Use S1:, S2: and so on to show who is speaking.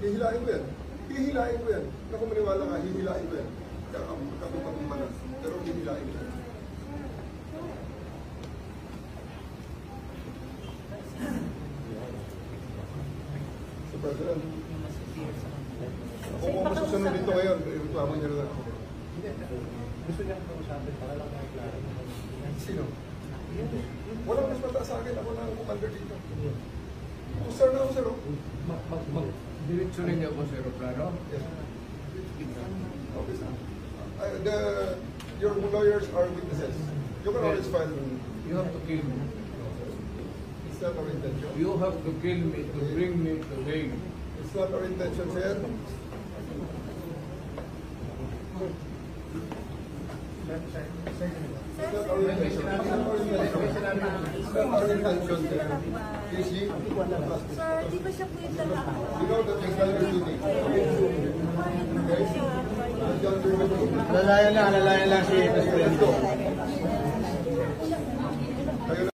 S1: Hihilain ko yan. Hihilain ko yan. Naku, maniwala ka, hihilain ko yan. Kakapag mana. Pero hihilain ko yan. So, President, kung masusunod dito ngayon, reklamo niyo lang ako.
S2: Gusto niyang kausapin para lang klaro.
S1: Sino? Walang mas mataas sa akin. Ako na ang commander dito. Sir na ako, sir.
S2: Diretso rin niyo ako sa aeroplano?
S1: Yes. Okay, sir. Your lawyers are witnesses. You can always file.
S2: You have to kill me.
S1: It's not our intention.
S2: You have to kill me to bring me to Hague.
S1: It's not our intention, sir. It's not our intention. It's not our intention, sir. Please,
S3: Sir, di ba siya po yung talaga?
S1: you know that you've done your duty. Okay? You've done your duty.
S4: Alalayan lang si Presidente.